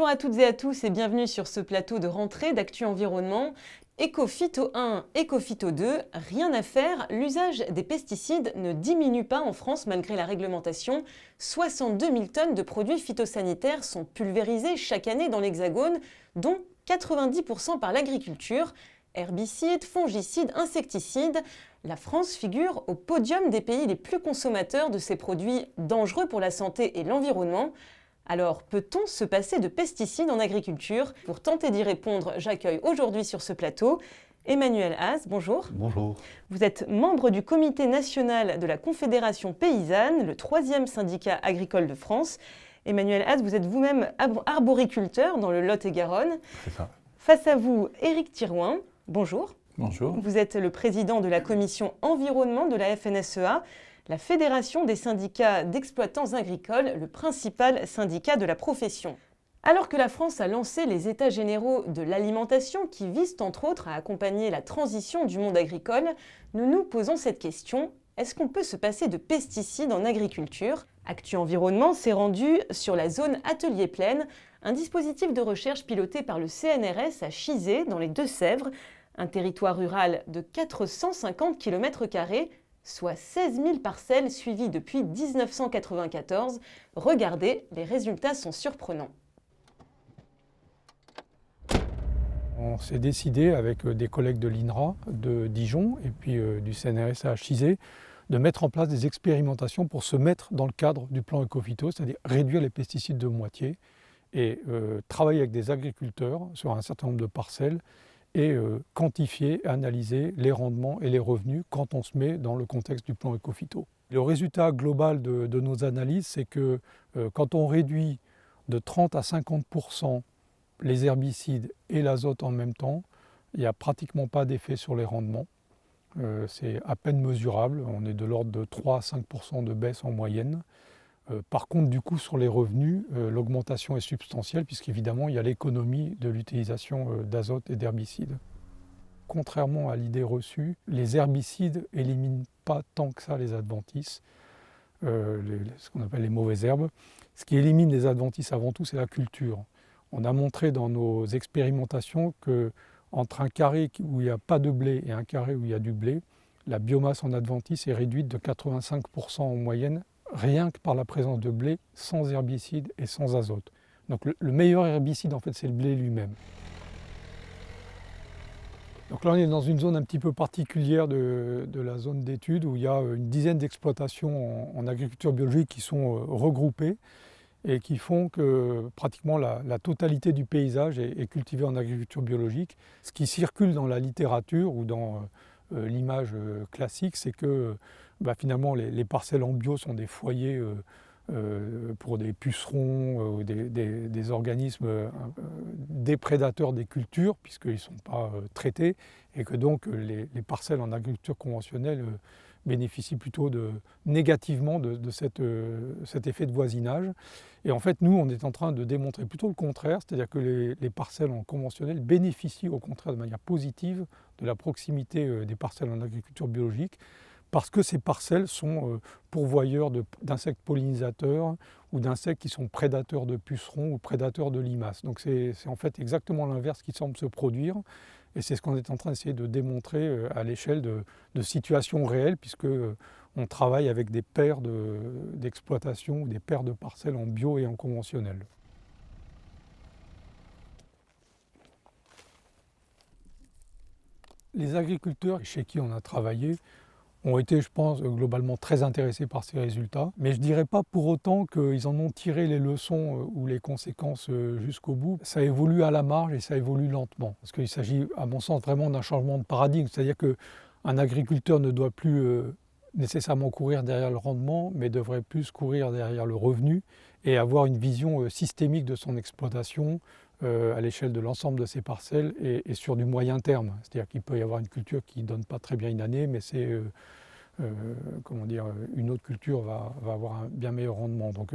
Bonjour à toutes et à tous et bienvenue sur ce plateau de rentrée d'Actu Environnement. Éco-Phyto 1, Éco-Phyto 2, rien à faire, l'usage des pesticides ne diminue pas en France malgré la réglementation. 62 000 tonnes de produits phytosanitaires sont pulvérisés chaque année dans l'Hexagone, dont 90% par l'agriculture. Herbicides, fongicides, insecticides, la France figure au podium des pays les plus consommateurs de ces produits dangereux pour la santé et l'environnement. Alors, peut-on se passer de pesticides en agriculture? Pour tenter d'y répondre, j'accueille aujourd'hui sur ce plateau Emmanuel Haas, bonjour. Bonjour. Vous êtes membre du comité national de la Confédération paysanne, le 3e syndicat agricole de France. Emmanuel Haas, vous êtes vous-même arboriculteur dans le Lot-et-Garonne. C'est ça. Face à vous, Éric Thirouin, bonjour. Bonjour. Vous êtes le président de la commission environnement de la FNSEA, la Fédération des syndicats d'exploitants agricoles, le principal syndicat de la profession. Alors que la France a lancé les États généraux de l'alimentation qui visent entre autres à accompagner la transition du monde agricole, nous nous posons cette question: est-ce qu'on peut se passer de pesticides en agriculture? Actu Environnement s'est rendu sur la zone Atelier Plaine, un dispositif de recherche piloté par le CNRS à Chizé, dans les Deux-Sèvres, un territoire rural de 450 km², soit 16 000 parcelles suivies depuis 1994. Regardez, les résultats sont surprenants. On s'est décidé avec des collègues de l'INRA de Dijon et puis du CNRS à Chizé de mettre en place des expérimentations pour se mettre dans le cadre du plan Éco-Phyto, c'est-à-dire réduire les pesticides de moitié et travailler avec des agriculteurs sur un certain nombre de parcelles et quantifier, analyser les rendements et les revenus quand on se met dans le contexte du plan Éco-Phyto. Le résultat global de nos analyses, c'est que quand on réduit de 30 à 50% les herbicides et l'azote en même temps, il n'y a pratiquement pas d'effet sur les rendements. C'est à peine mesurable, on est de l'ordre de 3 à 5% de baisse en moyenne. Par contre, du coup, sur les revenus, l'augmentation est substantielle puisqu'évidemment, il y a l'économie de l'utilisation d'azote et d'herbicides. Contrairement à l'idée reçue, les herbicides n'éliminent pas tant que ça les adventices, ce qu'on appelle les mauvaises herbes. Ce qui élimine les adventices avant tout, c'est la culture. On a montré dans nos expérimentations qu'entre un carré où il n'y a pas de blé et un carré où il y a du blé, la biomasse en adventice est réduite de 85% en moyenne, rien que par la présence de blé, sans herbicide et sans azote. Donc le meilleur herbicide, en fait, c'est le blé lui-même. Donc là, on est dans une zone un petit peu particulière de la zone d'étude où il y a une dizaine d'exploitations en agriculture biologique qui sont regroupées et qui font que pratiquement la totalité du paysage est cultivée en agriculture biologique. Ce qui circule dans la littérature ou dans l'image classique, c'est que finalement les parcelles en bio sont des foyers pour des pucerons, des organismes déprédateurs des cultures, puisqu'ils ne sont pas traités, et que donc les parcelles en agriculture conventionnelle bénéficient plutôt négativement de cet effet de voisinage. Et en fait, nous, on est en train de démontrer plutôt le contraire, c'est-à-dire que les parcelles en conventionnel bénéficient au contraire de manière positive de la proximité des parcelles en agriculture biologique, parce que ces parcelles sont pourvoyeurs d'insectes pollinisateurs ou d'insectes qui sont prédateurs de pucerons ou prédateurs de limaces. Donc c'est en fait exactement l'inverse qui semble se produire. Et c'est ce qu'on est en train d'essayer de démontrer à l'échelle de situations réelles, puisque on travaille avec des paires d'exploitation ou des paires de parcelles en bio et en conventionnel. Les agriculteurs chez qui on a travaillé ont été, je pense, globalement très intéressés par ces résultats. Mais je ne dirais pas pour autant qu'ils en ont tiré les leçons ou les conséquences jusqu'au bout. Ça évolue à la marge et ça évolue lentement. Parce qu'il s'agit, à mon sens, vraiment d'un changement de paradigme. C'est-à-dire qu'un agriculteur ne doit plus nécessairement courir derrière le rendement, mais devrait plus courir derrière le revenu et avoir une vision systémique de son exploitation à l'échelle de l'ensemble de ses parcelles et sur du moyen terme. C'est-à-dire qu'il peut y avoir une culture qui ne donne pas très bien une année, mais c'est une autre culture va avoir un bien meilleur rendement. Donc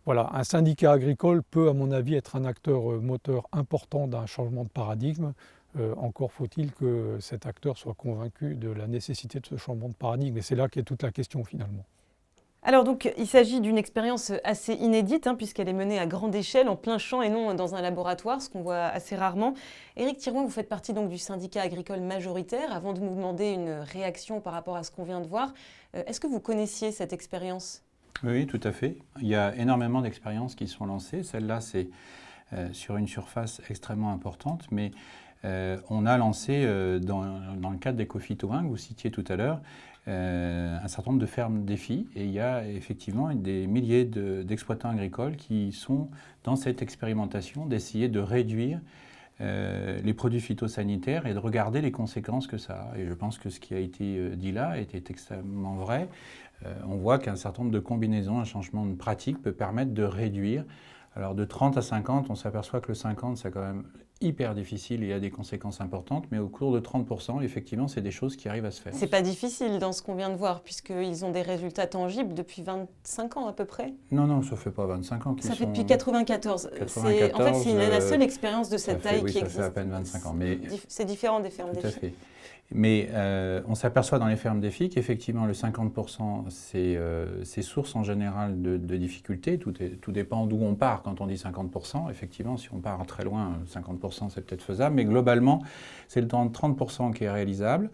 voilà, un syndicat agricole peut, à mon avis, être un acteur moteur important d'un changement de paradigme. Encore faut-il que cet acteur soit convaincu de la nécessité de ce changement de paradigme. Et c'est là qu'est toute la question finalement. Alors donc, il s'agit d'une expérience assez inédite, puisqu'elle est menée à grande échelle, en plein champ et non dans un laboratoire, ce qu'on voit assez rarement. Éric Thirouin, vous faites partie donc du syndicat agricole majoritaire. Avant de nous demander une réaction par rapport à ce qu'on vient de voir, est-ce que vous connaissiez cette expérience ? Oui, tout à fait. Il y a énormément d'expériences qui sont lancées. Celle-là, c'est sur une surface extrêmement importante, mais on a lancé, dans le cadre d'Ecofito 1, que vous citiez tout à l'heure, un certain nombre de fermes défis, et il y a effectivement des milliers d'exploitants agricoles qui sont dans cette expérimentation d'essayer de réduire les produits phytosanitaires et de regarder les conséquences que ça a. Et je pense que ce qui a été dit là était extrêmement vrai. On voit qu'un certain nombre de combinaisons, un changement de pratique peut permettre de réduire. Alors de 30 à 50, on s'aperçoit que le 50, c'est quand même hyper difficile et il y a des conséquences importantes, mais au cours de 30%, effectivement, c'est des choses qui arrivent à se faire. C'est pas difficile dans ce qu'on vient de voir, puisqu'ils ont des résultats tangibles depuis 25 ans à peu près. Non, ça fait pas 25 ans qu'ils sont... Ça fait depuis 94. En fait, c'est la seule expérience de cette taille qui existe. Ça fait à peine 25 ans. Mais c'est différent des fermes tout à défis. fait. Mais on s'aperçoit dans les fermes défis qu'effectivement le 50% c'est source en général de difficultés. Tout dépend d'où on part quand on dit 50%. Effectivement, si on part très loin, 50% c'est peut-être faisable. Mais globalement, c'est le temps de 30% qui est réalisable.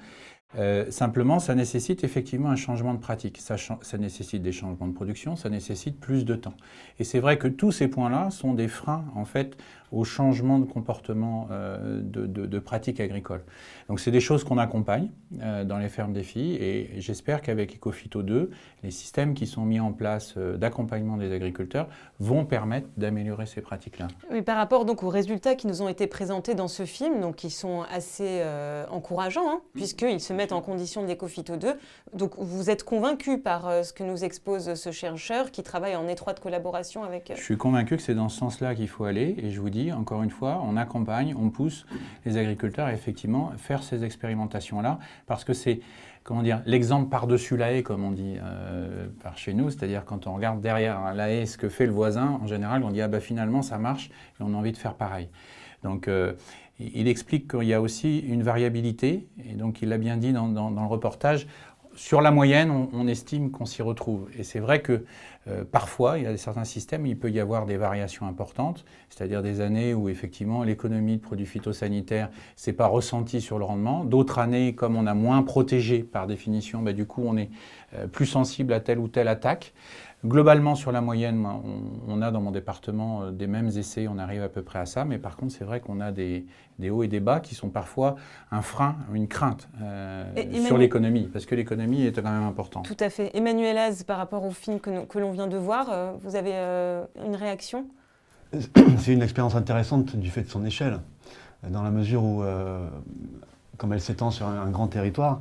Simplement, ça nécessite effectivement un changement de pratique. Ça nécessite des changements de production, ça nécessite plus de temps. Et c'est vrai que tous ces points-là sont des freins, en fait, au changement de comportement de pratiques agricoles. Donc, c'est des choses qu'on accompagne dans les fermes défis et j'espère qu'avec Ecofito 2, les systèmes qui sont mis en place d'accompagnement des agriculteurs vont permettre d'améliorer ces pratiques-là. Oui, par rapport donc aux résultats qui nous ont été présentés dans ce film, donc qui sont assez encourageants, puisqu'ils se mettent en condition de l'Ecofito 2. Donc, vous êtes convaincu par ce que nous expose ce chercheur qui travaille en étroite collaboration avec... Je suis convaincu que c'est dans ce sens-là qu'il faut aller et je vous dis, encore une fois, on accompagne, on pousse les agriculteurs à effectivement faire ces expérimentations-là parce que c'est, comment dire, l'exemple par-dessus la haie, comme on dit par chez nous, c'est-à-dire quand on regarde derrière la haie ce que fait le voisin, en général, on dit « ah bah finalement ça marche » et on a envie de faire pareil. Donc, il explique qu'il y a aussi une variabilité, et donc il l'a bien dit dans le reportage, sur la moyenne, on estime qu'on s'y retrouve. Et c'est vrai que parfois, il y a certains systèmes où il peut y avoir des variations importantes, c'est-à-dire des années où effectivement l'économie de produits phytosanitaires ne s'est pas ressentie sur le rendement. D'autres années, comme on a moins protégé par définition, du coup on est plus sensible à telle ou telle attaque. Globalement, sur la moyenne, on a dans mon département des mêmes essais, on arrive à peu près à ça, mais par contre, c'est vrai qu'on a des hauts et des bas qui sont parfois un frein, une crainte sur l'économie, parce que l'économie est quand même importante. Tout à fait. Emmanuel Az, par rapport au film que l'on vient de voir, vous avez une réaction ? C'est une expérience intéressante du fait de son échelle, dans la mesure où, comme elle s'étend sur un grand territoire,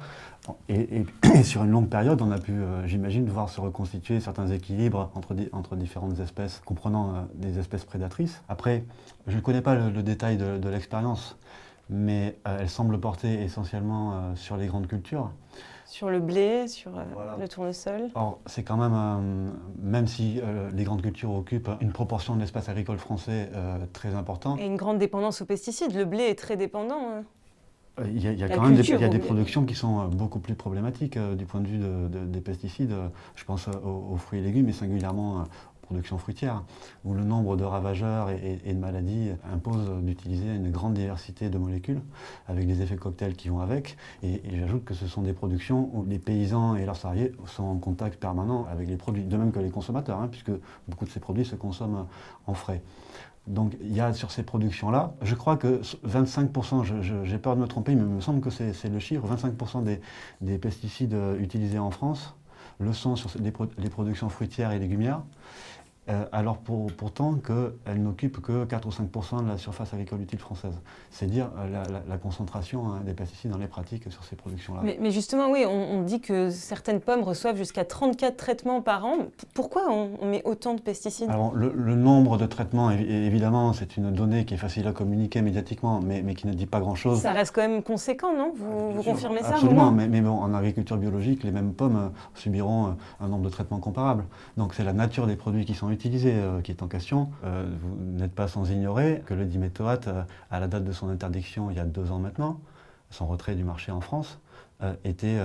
et sur une longue période, on a pu, j'imagine, voir se reconstituer certains équilibres entre différentes espèces, comprenant des espèces prédatrices. Après, je ne connais pas le détail de l'expérience, mais elle semble porter essentiellement sur les grandes cultures. Sur le blé, sur voilà. Le tournesol. Or, c'est quand même si les grandes cultures occupent une proportion de l'espace agricole français très importante. Et une grande dépendance aux pesticides. Le blé est très dépendant. Il y a quand même des productions qui sont beaucoup plus problématiques du point de vue des pesticides. Je pense aux fruits et légumes et singulièrement aux productions fruitières, où le nombre de ravageurs et de maladies impose d'utiliser une grande diversité de molécules avec des effets cocktails qui vont avec. Et j'ajoute que ce sont des productions où les paysans et leurs salariés sont en contact permanent avec les produits, de même que les consommateurs, puisque beaucoup de ces produits se consomment en frais. Donc il y a sur ces productions-là, je crois que 25%, j'ai peur de me tromper, mais il me semble que c'est le chiffre, 25% des pesticides utilisés en France le sont sur les productions fruitières et légumières, alors pourtant qu'elles n'occupent que 4 ou 5% de la surface agricole utile française. C'est dire la concentration des pesticides dans les pratiques sur ces productions-là. Mais justement, oui, on dit que certaines pommes reçoivent jusqu'à 34 traitements par an. Pourquoi on met autant de pesticides ? Alors, le nombre de traitements, évidemment, c'est une donnée qui est facile à communiquer médiatiquement, mais qui ne dit pas grand-chose. Ça reste quand même conséquent, non ? Vous confirmez ça ? Absolument, mais bon, en agriculture biologique, les mêmes pommes subiront un nombre de traitements comparable. Donc c'est la nature des produits qui sont utilisés qui est en question. Vous n'êtes pas sans ignorer que le diméthoate, à la date de son interdiction il y a 2 ans maintenant, son retrait du marché en France, était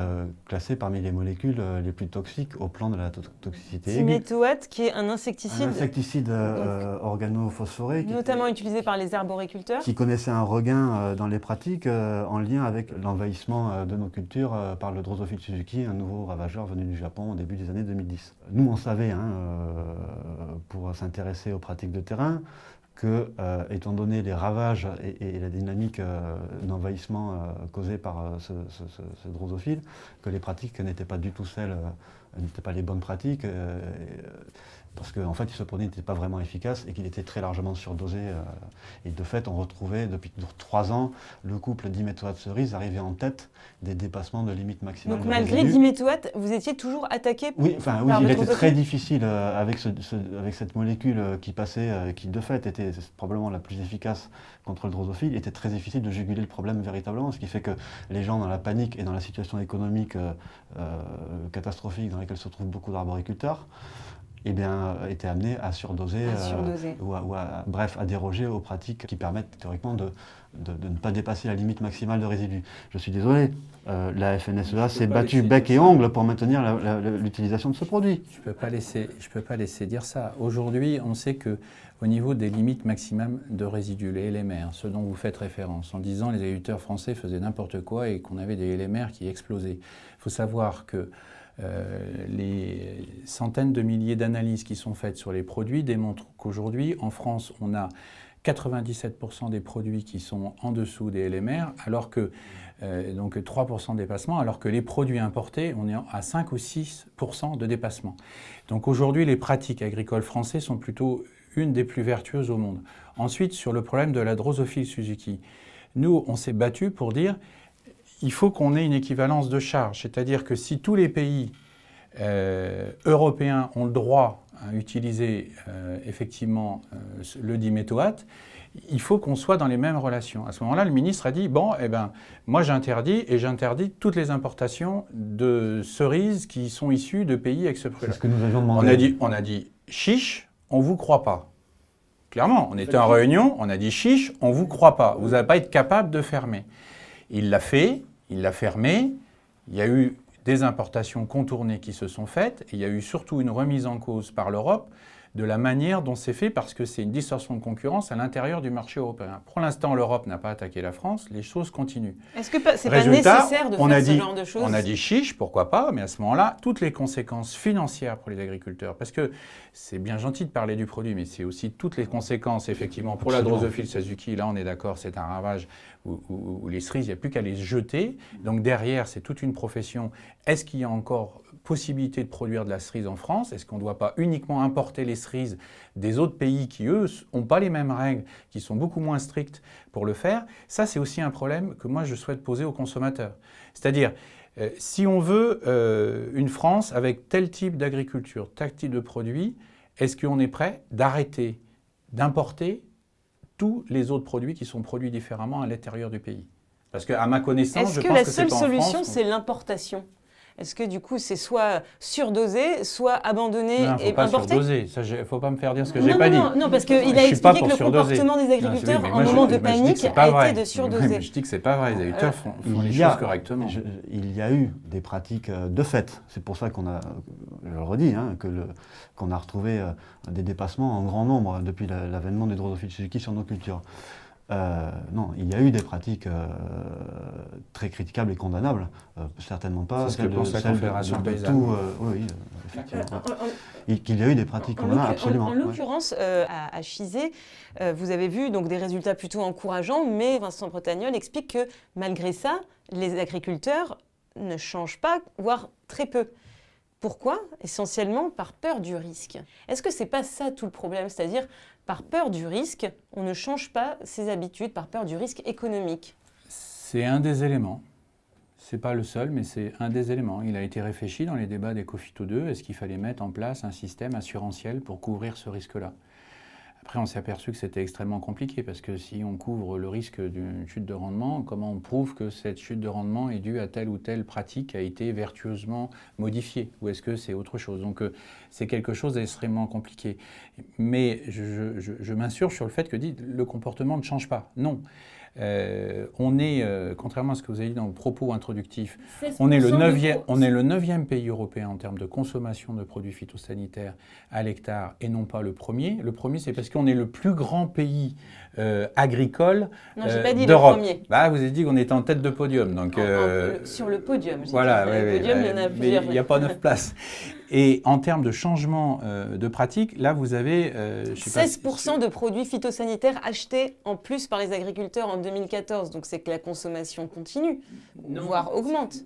classé parmi les molécules les plus toxiques au plan de la toxicité aiguë. Diméthoate, qui est un insecticide. Un insecticide organophosphoré. Notamment utilisé par les arboriculteurs. Qui connaissait un regain dans les pratiques en lien avec l'envahissement de nos cultures par le Drosophile suzuki, un nouveau ravageur venu du Japon au début des années 2010. Nous, on savait, pour s'intéresser aux pratiques de terrain, que, étant donné les ravages et la dynamique d'envahissement causée par ce drosophile, que les pratiques n'étaient pas du tout n'étaient pas les bonnes pratiques, parce qu'en fait, ce produit n'était pas vraiment efficace et qu'il était très largement surdosé. Et de fait, on retrouvait depuis 3 ans le couple diméthoate-cerise arrivé en tête des dépassements de limites maximales. Donc malgré diméthoate, vous étiez toujours attaqué oui, il était très difficile avec cette molécule qui passait, qui de fait était probablement la plus efficace contre le drosophile, était très difficile de juguler le problème véritablement, ce qui fait que les gens dans la panique et dans la situation économique catastrophique dans laquelle se trouvent beaucoup d'arboriculteurs, étaient amenés à surdoser, bref, à déroger aux pratiques qui permettent théoriquement de ne pas dépasser la limite maximale de résidus. Je suis désolé, la FNSEA s'est battue bec et ongle pour maintenir l'utilisation de ce produit. Je peux pas laisser dire ça. Aujourd'hui, on sait qu'au niveau des limites maximales de résidus, les LMR, ce dont vous faites référence, en disant les agriculteurs français faisaient n'importe quoi et qu'on avait des LMR qui explosaient. Il faut savoir que les centaines de milliers d'analyses qui sont faites sur les produits démontrent qu'aujourd'hui, en France, on a 97% des produits qui sont en dessous des LMR, alors que, donc 3% de dépassement, alors que les produits importés, on est à 5 ou 6% de dépassement. Donc aujourd'hui, les pratiques agricoles françaises sont plutôt une des plus vertueuses au monde. Ensuite, sur le problème de la Drosophile suzuki, nous, on s'est battu pour dire il faut qu'on ait une équivalence de charge, c'est-à-dire que si tous les pays européens ont le droit à utiliser effectivement le diméthoate, il faut qu'on soit dans les mêmes relations. À ce moment-là, le ministre a dit, bon, moi j'interdis toutes les importations de cerises qui sont issues de pays avec ce fruit-là. C'est ce que nous avions demandé. On a dit, chiche, on ne vous croit pas. Clairement, on était en réunion, on a dit, chiche, on ne vous croit pas. Vous n'allez pas être capable de fermer. Il l'a fait, il l'a fermé, il y a eu des importations contournées qui se sont faites, et il y a eu surtout une remise en cause par l'Europe de la manière dont c'est fait, parce que c'est une distorsion de concurrence à l'intérieur du marché européen. Pour l'instant, l'Europe n'a pas attaqué la France, les choses continuent. Est-ce que c'est pas nécessaire de faire ce genre de choses ? On a dit chiche, pourquoi pas, mais à ce moment-là, toutes les conséquences financières pour les agriculteurs, parce que c'est bien gentil de parler du produit, mais c'est aussi toutes les conséquences, effectivement, pour la Drosophile suzuki, là on est d'accord, c'est un ravage où les cerises, il n'y a plus qu'à les jeter. Donc derrière, c'est toute une profession. Est-ce qu'il y a encore possibilité de produire de la cerise en France? Est-ce qu'on ne doit pas uniquement importer les cerises des autres pays qui, eux, n'ont pas les mêmes règles, qui sont beaucoup moins strictes pour le faire? Ça, c'est aussi un problème que moi, je souhaite poser aux consommateurs. C'est-à-dire, si on veut une France avec tel type d'agriculture, tel type de produit, est-ce qu'on est prêt d'arrêter d'importer tous les autres produits qui sont produits différemment à l'intérieur du pays? Parce qu'à ma connaissance, je pense que c'est pas en France. Est-ce que la seule solution, c'est l'importation? Est-ce que du coup, c'est soit surdosé, soit abandonné et importé? Non, il ne faut pas surdoser. Il ne faut pas me faire dire ce que je n'ai pas dit. Non, parce qu'il a expliqué que le comportement des agriculteurs en moment de panique a été de surdoser. Je dis que ce n'est pas vrai. Les agriculteurs font les choses correctement. Il y a eu des pratiques de fait. C'est pour ça qu'on a, je le redis, qu'on a retrouvé des dépassements en grand nombre depuis l'avènement des Drosophile suzuki sur nos cultures. Non, il y a eu des pratiques très critiquables et condamnables, certainement pas celles de tout. Oui, effectivement. Qu'il y a eu des pratiques condamnables, absolument. En l'occurrence, à Chizé, vous avez vu donc, des résultats plutôt encourageants, mais Vincent Bretagnol explique que malgré ça, les agriculteurs ne changent pas, voire très peu. Pourquoi? Essentiellement par peur du risque. Est-ce que ce n'est pas ça tout le problème? C'est-à-dire, par peur du risque, on ne change pas ses habitudes, par peur du risque économique? C'est un des éléments. Ce n'est pas le seul, mais c'est un des éléments. Il a été réfléchi dans les débats d'Ecofito 2, est-ce qu'il fallait mettre en place un système assurantiel pour couvrir ce risque-là? Après, on s'est aperçu que c'était extrêmement compliqué, parce que si on couvre le risque d'une chute de rendement, comment on prouve que cette chute de rendement est due à telle ou telle pratique qui a été vertueusement modifiée? Ou est-ce que c'est autre chose? Donc, c'est quelque chose d'extrêmement compliqué. Mais je m'insurge sur le fait que le comportement ne change pas. Non. On est, contrairement à ce que vous avez dit dans vos propos introductifs, on est le 9e pays européen en termes de consommation de produits phytosanitaires à l'hectare et non pas le premier. Le premier, c'est parce qu'on est le plus grand pays agricole d'Europe. Bah, vous avez dit qu'on était en tête de podium. Donc, sur le podium. Voilà, le podium, il y en a plusieurs. Mais il n'y a pas 9 places. Et en termes de changement de pratique, là, vous avez... 16% de produits phytosanitaires achetés en plus par les agriculteurs en 2014. Donc, c'est que la consommation continue, voire augmente.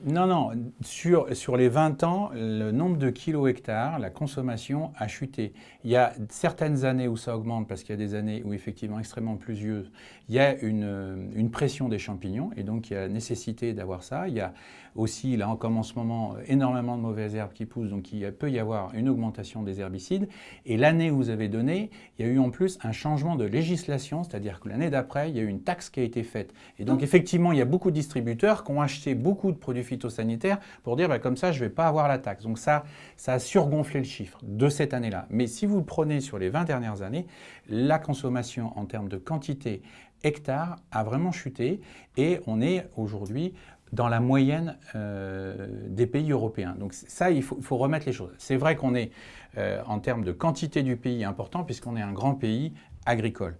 Non. Sur les 20 ans, le nombre de kilos-hectares, la consommation a chuté. Il y a certaines années où ça augmente parce qu'il y a des années où, effectivement, extrêmement pluvieuses, il y a une pression des champignons et donc il y a nécessité d'avoir ça. Il y a aussi, là, comme en ce moment, énormément de mauvaises herbes qui poussent, donc il peut y avoir une augmentation des herbicides. Et l'année où vous avez donné, il y a eu en plus un changement de législation, c'est-à-dire que l'année d'après, il y a eu une taxe qui a été faite. Et donc, effectivement, il y a beaucoup de distributeurs qui ont acheté beaucoup de produits phytosanitaires pour dire, comme ça, je ne vais pas avoir la taxe. Donc ça a surgonflé le chiffre de cette année-là. Mais si vous le prenez sur les 20 dernières années, la consommation en termes de quantité hectare a vraiment chuté et on est aujourd'hui dans la moyenne des pays européens. Donc ça, il faut remettre les choses. C'est vrai qu'on est, en termes de quantité du pays, important puisqu'on est un grand pays agricole.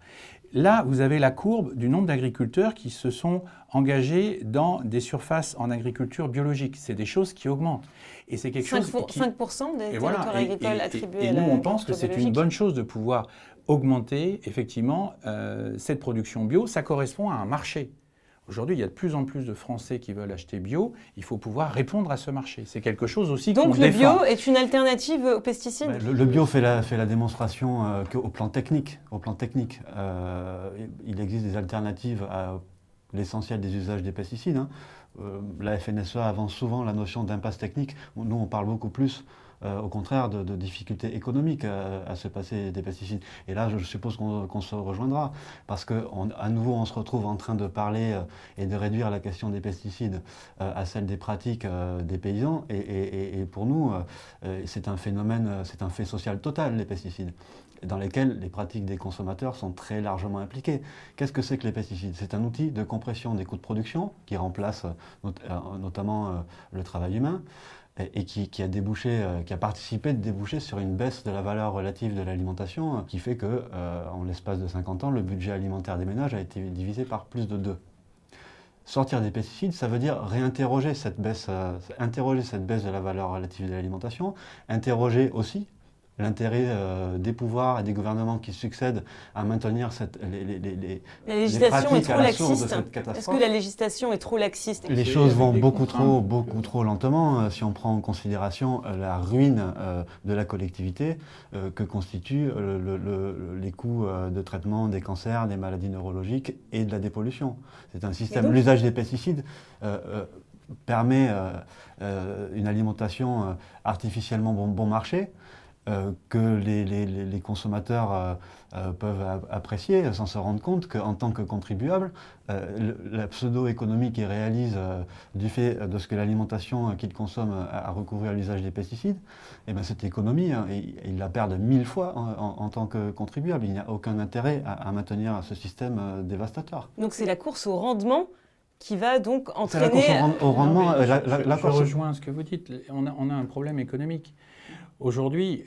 Là, vous avez la courbe du nombre d'agriculteurs qui se sont engagés dans des surfaces en agriculture biologique. C'est des choses qui augmentent. Et c'est quelque chose qui... 5% des territoires agricoles attribués à la... Et nous, on pense que biologique. c'est une bonne chose de pouvoir augmenter, effectivement, cette production bio. Ça correspond à un marché. Aujourd'hui, il y a de plus en plus de Français qui veulent acheter bio. Il faut pouvoir répondre à ce marché. C'est quelque chose aussi qu'on défend. Donc le bio est une alternative aux pesticides ? Le bio fait la démonstration qu'au plan technique, il existe des alternatives à l'essentiel des usages des pesticides. La FNSEA avance souvent la notion d'impasse technique. Nous, on parle beaucoup plus au contraire de difficultés économiques à se passer des pesticides. Et là, je suppose qu'on se rejoindra, parce qu'à nouveau, on se retrouve en train de parler et de réduire la question des pesticides à celle des pratiques des paysans. Et pour nous, c'est un phénomène, c'est un fait social total, les pesticides, dans lesquels les pratiques des consommateurs sont très largement impliquées. Qu'est-ce que c'est que les pesticides ? C'est un outil de compression des coûts de production qui remplace notamment le travail humain, et qui a participé de déboucher sur une baisse de la valeur relative de l'alimentation qui fait que, en l'espace de 50 ans, le budget alimentaire des ménages a été divisé par plus de 2. Sortir des pesticides, ça veut dire réinterroger cette baisse, de la valeur relative de l'alimentation, interroger aussi l'intérêt des pouvoirs et des gouvernements qui succèdent à maintenir la législation est trop laxiste. Est-ce que la législation est trop laxiste ? Les choses vont beaucoup trop lentement si on prend en considération la ruine de la collectivité que constituent les coûts de traitement des cancers, des maladies neurologiques et de la dépollution. C'est un système. L'usage des pesticides permet une alimentation artificiellement bon marché, que les consommateurs peuvent apprécier sans se rendre compte qu'en tant que contribuables, la pseudo-économie qu'ils réalisent du fait de ce que l'alimentation qu'ils consomment a recouru à l'usage des pesticides, et cette économie, ils la perdent 1000 fois en tant que contribuables. Il n'y a aucun intérêt à maintenir ce système dévastateur. Donc c'est la course au rendement qui va donc entraîner... C'est la course au rendement. Je rejoins ce que vous dites. On a un problème économique. Aujourd'hui,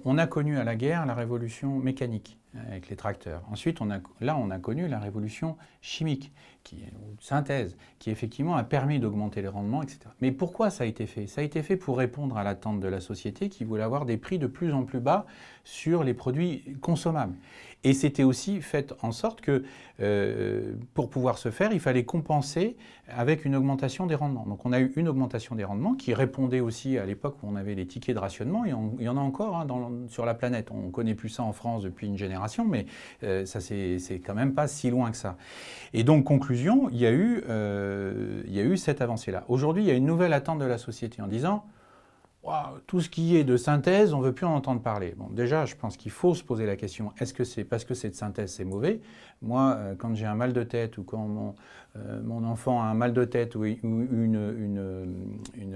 on a connu à la guerre la révolution mécanique avec les tracteurs. Ensuite, on a connu la révolution chimique, ou synthèse, qui effectivement a permis d'augmenter les rendements, etc. Mais pourquoi ça a été fait ? Ça a été fait pour répondre à l'attente de la société qui voulait avoir des prix de plus en plus bas sur les produits consommables. Et c'était aussi fait en sorte que, pour pouvoir se faire, il fallait compenser avec une augmentation des rendements. Donc on a eu une augmentation des rendements qui répondait aussi à l'époque où on avait les tickets de rationnement. Il y en a encore sur la planète. On ne connaît plus ça en France depuis une génération, mais ça c'est quand même pas si loin que ça. Et donc, conclusion, il y a eu cette avancée-là. Aujourd'hui, il y a une nouvelle attente de la société en disant Tout ce qui est de synthèse, on ne veut plus en entendre parler. Bon, déjà, je pense qu'il faut se poser la question, est-ce que c'est parce que c'est de synthèse, c'est mauvais? Moi, quand j'ai un mal de tête ou quand mon enfant a un mal de tête ou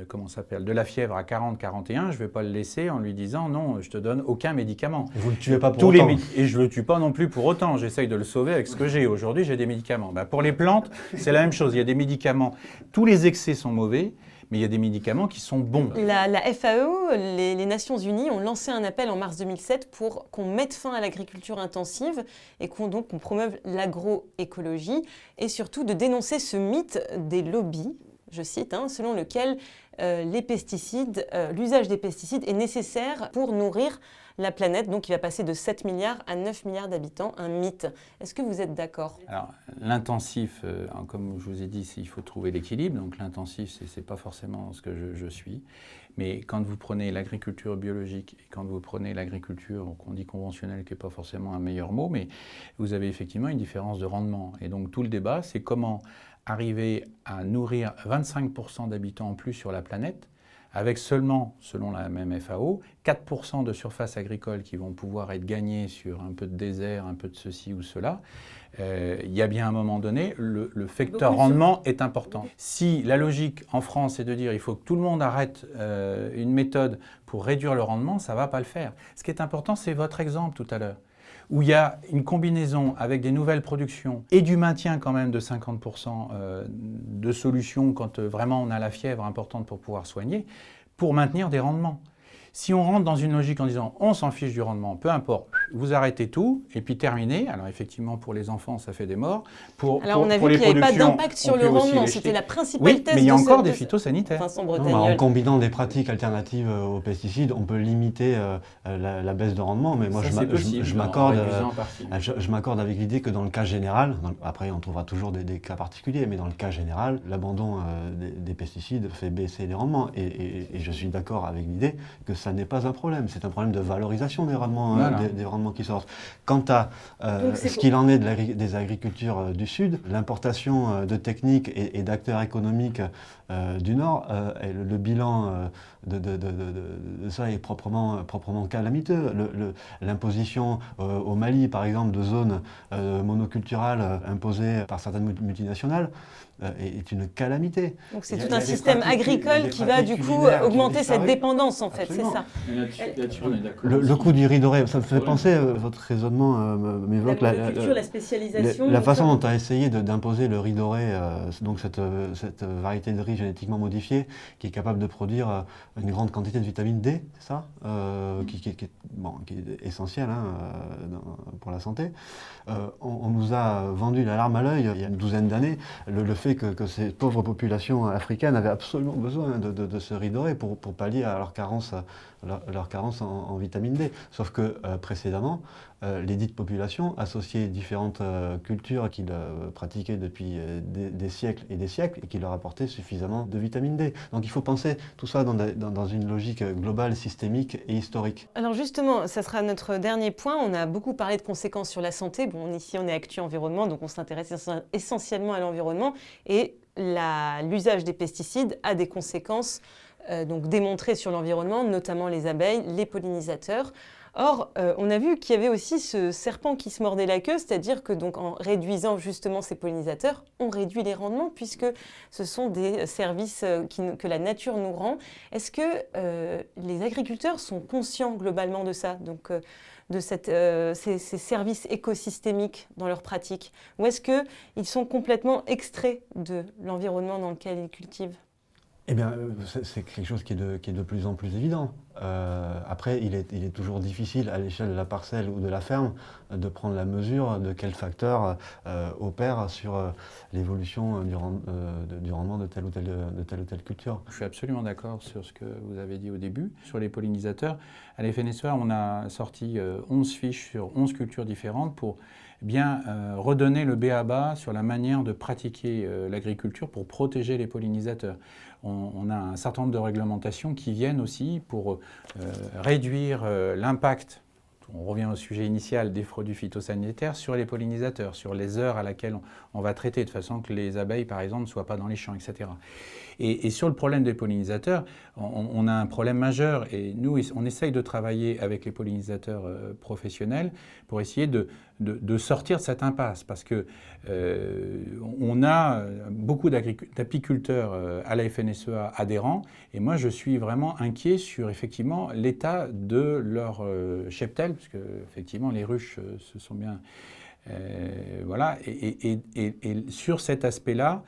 comment ça s'appelle, de la fièvre à 40, 41, je ne vais pas le laisser en lui disant non, je te donne aucun médicament. Et vous ne le tuez pas pour autant. Et je ne le tue pas non plus pour autant. J'essaye de le sauver avec ce que j'ai. Aujourd'hui, j'ai des médicaments. Pour les plantes, c'est la même chose. Il y a des médicaments. Tous les excès sont mauvais. Mais il y a des médicaments qui sont bons. La FAO, les Nations Unies, ont lancé un appel en mars 2007 pour qu'on mette fin à l'agriculture intensive et qu'on promeuve l'agroécologie et surtout de dénoncer ce mythe des lobbies, je cite, selon lequel l'usage des pesticides est nécessaire pour nourrir la planète, donc il va passer de 7 milliards à 9 milliards d'habitants, un mythe. Est-ce que vous êtes d'accord? Alors, l'intensif, comme je vous ai dit, il faut trouver l'équilibre. Donc l'intensif, ce n'est pas forcément ce que je suis. Mais quand vous prenez l'agriculture biologique et quand vous prenez l'agriculture qu'on dit conventionnelle, qui n'est pas forcément un meilleur mot, mais vous avez effectivement une différence de rendement. Et donc tout le débat, c'est comment arriver à nourrir 25% d'habitants en plus sur la planète, avec seulement, selon la même FAO, 4% de surface agricole qui vont pouvoir être gagnés sur un peu de désert, un peu de ceci ou cela. Il y a bien un moment donné, le facteur rendement est important. Si la logique en France est de dire il faut que tout le monde arrête une méthode pour réduire le rendement, ça ne va pas le faire. Ce qui est important, c'est votre exemple tout à l'heure, où il y a une combinaison avec des nouvelles productions et du maintien quand même de 50% de solutions quand vraiment on a la fièvre importante pour pouvoir soigner, pour maintenir des rendements. Si on rentre dans une logique en disant on s'en fiche du rendement, peu importe, vous arrêtez tout et puis terminez. Alors effectivement pour les enfants ça fait des morts. Alors on a vu qu'il n'y avait pas d'impact sur le rendement, c'était la principale thèse. Mais il y a encore des phytosanitaires. En combinant des pratiques alternatives aux pesticides, on peut limiter la baisse de rendement. Mais moi je m'accorde avec l'idée que dans le cas général, après on trouvera toujours des cas particuliers, mais dans le cas général, l'abandon des pesticides fait baisser les rendements. Et je suis d'accord avec l'idée que ça n'est pas un problème, c'est un problème de valorisation des rendements, des rendements qui sortent. Quant à ce qu'il en est des agricultures du Sud, l'importation de techniques et d'acteurs économiques du Nord, le bilan de ça est proprement calamiteux. L'imposition au Mali, par exemple, de zones monoculturales imposées par certaines multinationales est une calamité. Donc c'est tout un système agricole qui va du coup augmenter cette dépendance en fait, c'est ça. Là-dessus, on est d'accord. Le coût du riz doré, ça me fait penser, votre raisonnement m'évoque la spécialisation. La façon dont tu as essayé d'imposer le riz doré, donc cette variété de riz génétiquement modifiée qui est capable de produire une grande quantité de vitamine D, c'est ça, qui est essentielle pour la santé. On nous a vendu la larme à l'œil il y a une douzaine d'années, le fait que ces pauvres populations africaines avaient absolument besoin de ce riz doré pour pallier à leur carence en vitamine D. Sauf que précédemment, les dites populations associaient différentes cultures qu'ils pratiquaient depuis des siècles et des siècles et qui leur apportaient suffisamment de vitamine D. Donc il faut penser tout ça dans une logique globale, systémique et historique. Alors justement, ça sera notre dernier point. On a beaucoup parlé de conséquences sur la santé. Bon, ici on est Actu Environnement, donc on s'intéresse essentiellement à l'environnement et l'usage des pesticides a des conséquences donc démontrées sur l'environnement, notamment les abeilles, les pollinisateurs. Or, on a vu qu'il y avait aussi ce serpent qui se mordait la queue, c'est-à-dire que donc en réduisant justement ces pollinisateurs, on réduit les rendements puisque ce sont des services que la nature nous rend. Est-ce que les agriculteurs sont conscients globalement de ça, donc de ces services écosystémiques dans leur pratique, ou est-ce qu'ils sont complètement extraits de l'environnement dans lequel ils cultivent ? Eh bien, c'est quelque chose qui est de plus en plus évident. Après, il est toujours difficile à l'échelle de la parcelle ou de la ferme de prendre la mesure de quels facteurs opèrent sur l'évolution du rendement de telle ou telle culture. Je suis absolument d'accord sur ce que vous avez dit au début. Sur les pollinisateurs, à la FNSEA, on a sorti 11 fiches sur 11 cultures différentes pour bien redonner le b.a.-ba sur la manière de pratiquer l'agriculture pour protéger les pollinisateurs. On a un certain nombre de réglementations qui viennent aussi pour réduire l'impact, on revient au sujet initial, des produits phytosanitaires sur les pollinisateurs, sur les heures à laquelle on va traiter, de façon que les abeilles, par exemple, ne soient pas dans les champs, etc. Et sur le problème des pollinisateurs, on a un problème majeur et nous, on essaye de travailler avec les pollinisateurs professionnels pour essayer de sortir de cette impasse parce que on a beaucoup d'apiculteurs à la FNSEA adhérents et moi je suis vraiment inquiet sur effectivement l'état de leur cheptel parce que effectivement les ruches se sont bien voilà et sur cet aspect-là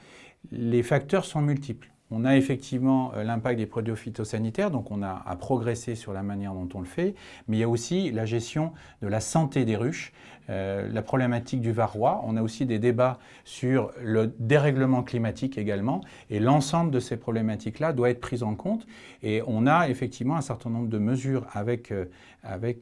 les facteurs sont multiples. On a effectivement l'impact des produits phytosanitaires, donc on a à progresser sur la manière dont on le fait, mais il y a aussi la gestion de la santé des ruches, la problématique du varroa. On a aussi des débats sur le dérèglement climatique également, et l'ensemble de ces problématiques-là doit être pris en compte. Et on a effectivement un certain nombre de mesures avec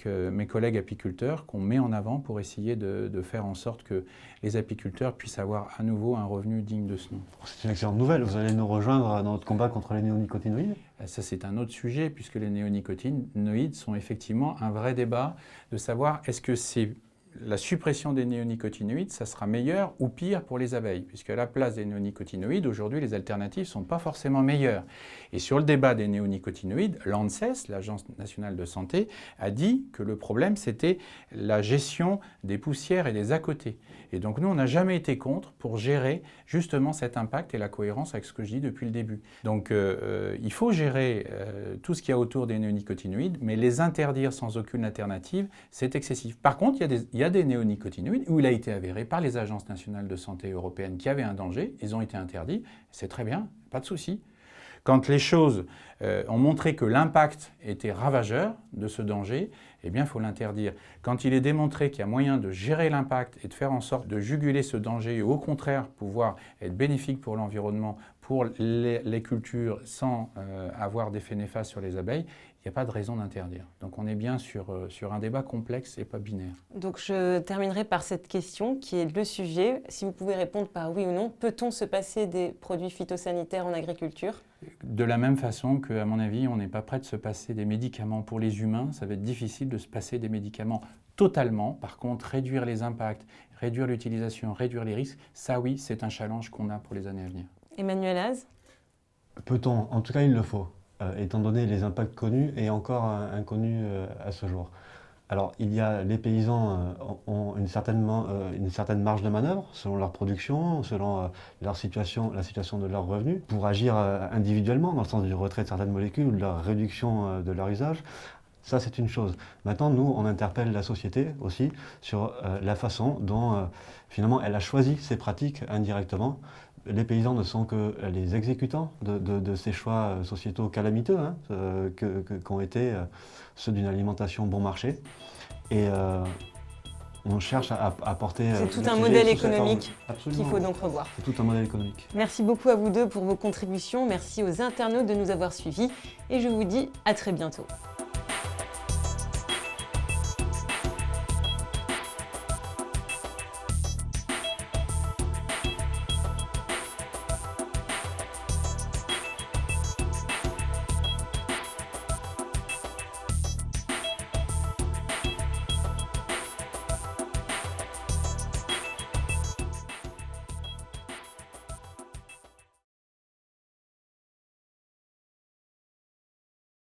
mes collègues apiculteurs qu'on met en avant pour essayer de faire en sorte que les apiculteurs puissent avoir à nouveau un revenu digne de ce nom. C'est une excellente nouvelle, vous allez nous rejoindre dans notre combat contre les néonicotinoïdes? Ça, c'est un autre sujet, puisque les néonicotinoïdes sont effectivement un vrai débat de savoir est-ce que c'est la suppression des néonicotinoïdes, ça sera meilleur ou pire pour les abeilles, puisque à la place des néonicotinoïdes, aujourd'hui, les alternatives ne sont pas forcément meilleures. Et sur le débat des néonicotinoïdes, l'ANSES, l'Agence nationale de santé, a dit que le problème, c'était la gestion des poussières et des à-côtés. Et donc nous, on n'a jamais été contre pour gérer justement cet impact et la cohérence avec ce que je dis depuis le début. Donc il faut gérer tout ce qu'il y a autour des néonicotinoïdes, mais les interdire sans aucune alternative, c'est excessif. Par contre, il y a des néonicotinoïdes où il a été avéré par les agences nationales de santé européennes qu'il y avait un danger, ils ont été interdits, c'est très bien, pas de souci. Quand les choses ont montré que l'impact était ravageur de ce danger, eh bien, il faut l'interdire. Quand il est démontré qu'il y a moyen de gérer l'impact et de faire en sorte de juguler ce danger et au contraire pouvoir être bénéfique pour l'environnement, pour les cultures sans avoir d'effet néfaste sur les abeilles, il n'y a pas de raison d'interdire. Donc on est bien sur un débat complexe et pas binaire. Donc je terminerai par cette question qui est le sujet. Si vous pouvez répondre par oui ou non, peut-on se passer des produits phytosanitaires en agriculture ? De la même façon qu'à mon avis, on n'est pas prêt de se passer des médicaments pour les humains, ça va être difficile de se passer des médicaments totalement. Par contre, réduire les impacts, réduire l'utilisation, réduire les risques, ça oui, c'est un challenge qu'on a pour les années à venir. Emmanuel Az ? Peut-on? En tout cas, il le faut, étant donné les impacts connus et encore inconnus à ce jour. Alors, les paysans ont une certaine marge de manœuvre selon leur production, selon la situation de leurs revenus, pour agir individuellement dans le sens du retrait de certaines molécules ou de leur réduction de leur usage. Ça, c'est une chose. Maintenant, nous, on interpelle la société aussi sur la façon dont, finalement, elle a choisi ces pratiques indirectement. Les paysans ne sont que les exécutants de ces choix sociétaux calamiteux qu'ont été ceux d'une alimentation bon marché. Et on cherche à apporter... C'est tout un modèle économique qu'il faut donc revoir. C'est tout un modèle économique. Merci beaucoup à vous deux pour vos contributions. Merci aux internautes de nous avoir suivis. Et je vous dis à très bientôt.